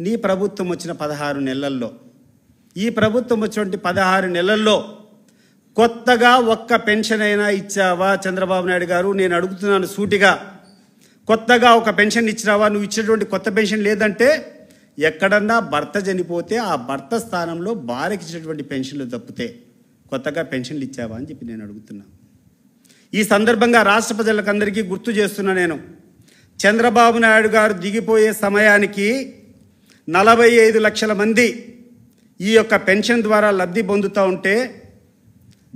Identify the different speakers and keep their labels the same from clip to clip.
Speaker 1: నీ ప్రభుత్వం వచ్చిన 16 నెలల్లో, ఈ ప్రభుత్వం వచ్చినటువంటి 16 నెలల్లో కొత్తగా ఒక్క పెన్షన్ అయినా ఇచ్చావా చంద్రబాబు నాయుడు గారు? నేను అడుగుతున్నాను సూటిగా. కొత్తగా ఒక పెన్షన్ ఇచ్చినావా? నువ్వు ఇచ్చినటువంటి కొత్త పెన్షన్ లేదంటే ఎక్కడన్నా భర్త చనిపోతే ఆ భర్త స్థానంలో భార్యకి ఇచ్చినటువంటి పెన్షన్లు తప్పితే కొత్తగా పెన్షన్లు ఇచ్చావా అని చెప్పి నేను అడుగుతున్నా. ఈ సందర్భంగా రాష్ట్ర ప్రజలకందరికీ గుర్తు చేస్తున్నా. నేను చంద్రబాబు నాయుడు గారు దిగిపోయే సమయానికి 45 లక్షల మంది ఈ యొక్క పెన్షన్ ద్వారా లబ్ధి పొందుతూ ఉంటే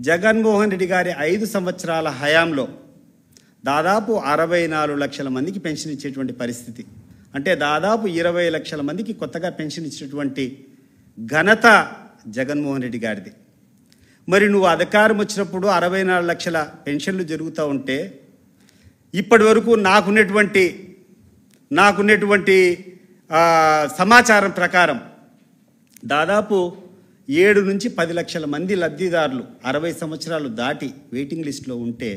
Speaker 1: జగన్మోహన్ రెడ్డి గారి 5 సంవత్సరాల హయాంలో దాదాపు 64 లక్షల మందికి పెన్షన్ ఇచ్చేటువంటి పరిస్థితి. అంటే దాదాపు 20 లక్షల మందికి కొత్తగా పెన్షన్ ఇచ్చినటువంటి ఘనత జగన్మోహన్ రెడ్డి గారిది. మరి నువ్వు అధికారం వచ్చినప్పుడు 64 లక్షల పెన్షన్లు జరుగుతూ ఉంటే ఇప్పటి వరకు నాకున్నటువంటి సమాచారం ప్రకారం దాదాపు 7 నుంచి 10 లక్షల మంది లబ్ధిదారులు 60 సంవత్సరాలు దాటి వెయిటింగ్ లిస్టులో ఉంటే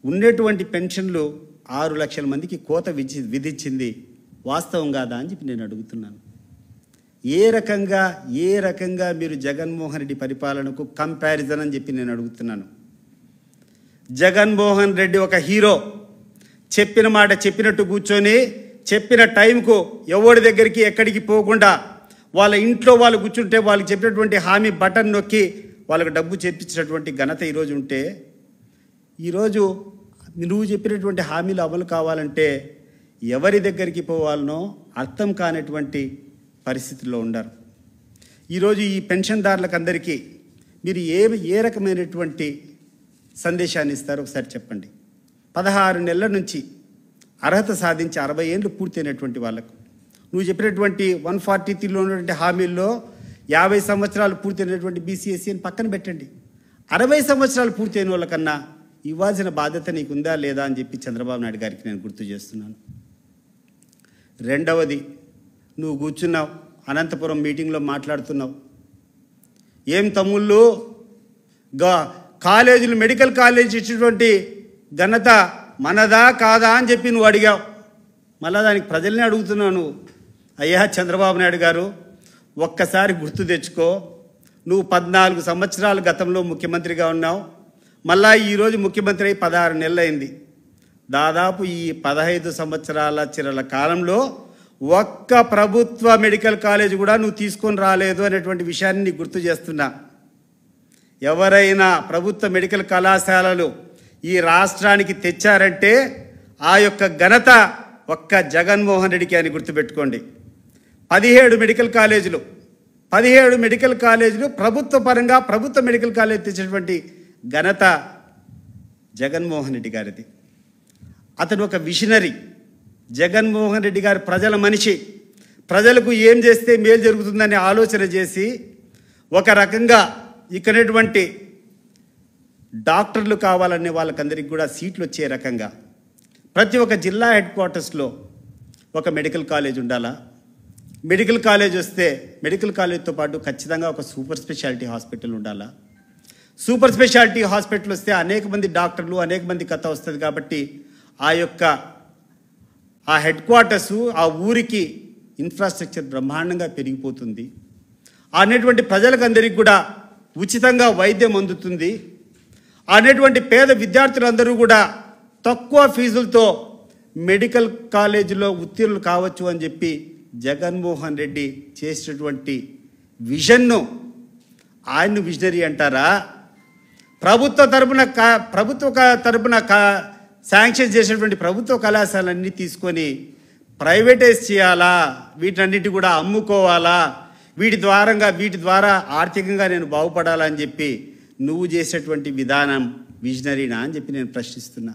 Speaker 1: ఉండేటువంటి పెన్షన్లు 6 లక్షల మందికి కోత విధించింది వాస్తవం కాదా అని చెప్పి నేను అడుగుతున్నాను. ఏ రకంగా మీరు జగన్మోహన్ రెడ్డి పరిపాలనకు కంపారిజన్ అని చెప్పి నేను అడుగుతున్నాను. జగన్మోహన్ రెడ్డి ఒక హీరో. చెప్పిన మాట చెప్పినట్టు కూర్చొని చెప్పిన టైంకు ఎవరి దగ్గరికి ఎక్కడికి పోకుండా వాళ్ళ ఇంట్లో వాళ్ళు కూర్చుంటే వాళ్ళకి చెప్పినటువంటి హామీ బటన్ నొక్కి వాళ్ళకు డబ్బు చేర్పించినటువంటి ఘనత ఈరోజు ఉంటే, ఈరోజు నువ్వు చెప్పినటువంటి హామీలు అమలు కావాలంటే ఎవరి దగ్గరికి పోవాలనో అర్థం కానటువంటి పరిస్థితుల్లో ఉండరు. ఈరోజు ఈ పెన్షన్దారులకు అందరికీ మీరు ఏ రకమైనటువంటి సందేశాన్ని ఇస్తారో ఒకసారి చెప్పండి. 16 నెలల నుంచి అర్హత సాధించి 60 ఏళ్ళు పూర్తయినటువంటి వాళ్ళకు నువ్వు చెప్పినటువంటి 143లో ఉన్నటువంటి హామీల్లో 50 సంవత్సరాలు పూర్తయినటువంటి బీసీఎస్సీని పక్కన పెట్టండి. 60 సంవత్సరాలు పూర్తయిన వాళ్ళకన్నా ఇవ్వాల్సిన బాధ్యత నీకుందా లేదా అని చెప్పి చంద్రబాబు నాయుడు గారికి నేను గుర్తు చేస్తున్నాను. రెండవది, నువ్వు కూర్చున్నావు అనంతపురం మీటింగ్లో మాట్లాడుతున్నావు. ఏం తమ్ముళ్ళు కాలేజీలు మెడికల్ కాలేజ్ ఇచ్చినటువంటి ఘనత మనదా కాదా అని చెప్పి నువ్వు అడిగావు. మళ్ళా దానికి ప్రజల్ని అడుగుతున్నాను. అయ్యా చంద్రబాబు నాయుడు గారు, ఒక్కసారి గుర్తు తెచ్చుకో. నువ్వు 14 సంవత్సరాలు గతంలో ముఖ్యమంత్రిగా ఉన్నావు. మళ్ళా ఈరోజు ముఖ్యమంత్రి అయి 16 నెలలు అయింది. దాదాపు ఈ 15 సంవత్సరాల చిరల కాలంలో ఒక్క ప్రభుత్వ మెడికల్ కాలేజ్ కూడా నువ్వు తీసుకొని రాలేదు అనేటువంటి విషయాన్ని నీకు గుర్తు చేస్తున్నా. ఎవరైనా ప్రభుత్వ మెడికల్ కళాశాలలు ఈ రాష్ట్రానికి తెచ్చారంటే ఆ యొక్క ఘనత ఒక్క జగన్మోహన్ రెడ్డికి అని గుర్తుపెట్టుకోండి. 17 మెడికల్ కాలేజీలు ప్రభుత్వ పరంగా ప్రభుత్వ మెడికల్ కాలేజ్ తెచ్చినటువంటి ఘనత జగన్మోహన్ రెడ్డి గారిది. అతను ఒక విజనరీ. జగన్మోహన్ రెడ్డి గారు ప్రజల మనిషి. ప్రజలకు ఏం చేస్తే మేలు జరుగుతుందని ఆలోచన చేసి ఒక రకంగా ఇక్కడటువంటి డాక్టర్లు కావాలనే వాళ్ళకందరికీ కూడా సీట్లు వచ్చే రకంగా ప్రతి ఒక్క జిల్లా హెడ్ క్వార్టర్స్లో ఒక మెడికల్ కాలేజ్ ఉండాలా. మెడికల్ కాలేజ్ వస్తే మెడికల్ కాలేజ్తో పాటు ఖచ్చితంగా ఒక సూపర్ స్పెషాలిటీ హాస్పిటల్ ఉండాలా. సూపర్ స్పెషాలిటీ హాస్పిటల్ వస్తే అనేక మంది డాక్టర్లు అనేక మంది కథ వస్తుంది కాబట్టి ఆ హెడ్ క్వార్టర్సు ఆ ఊరికి ఇన్ఫ్రాస్ట్రక్చర్ బ్రహ్మాండంగా పెరిగిపోతుంది. అనేటువంటి ప్రజలకందరికీ కూడా ఉచితంగా వైద్యం అందుతుంది. అనేటువంటి పేద విద్యార్థులందరూ కూడా తక్కువ ఫీజులతో మెడికల్ కాలేజీలో ఉత్తీర్ణులు కావచ్చు అని చెప్పి జగన్మోహన్ రెడ్డి చేసినటువంటి విజన్ను ఆయన్ను విజనరీ అంటారా? ప్రభుత్వ తరపున శాంక్షన్ చేసినటువంటి ప్రభుత్వ కళాశాలన్నీ తీసుకొని ప్రైవేటైజ్ చేయాలా, వీటన్నిటి కూడా అమ్ముకోవాలా, వీటి ద్వారా ఆర్థికంగా నేను బాగుపడాలని చెప్పి నువ్వు చేసేటువంటి విధానం విజనరీనా అని చెప్పి నేను ప్రశ్నిస్తున్నా.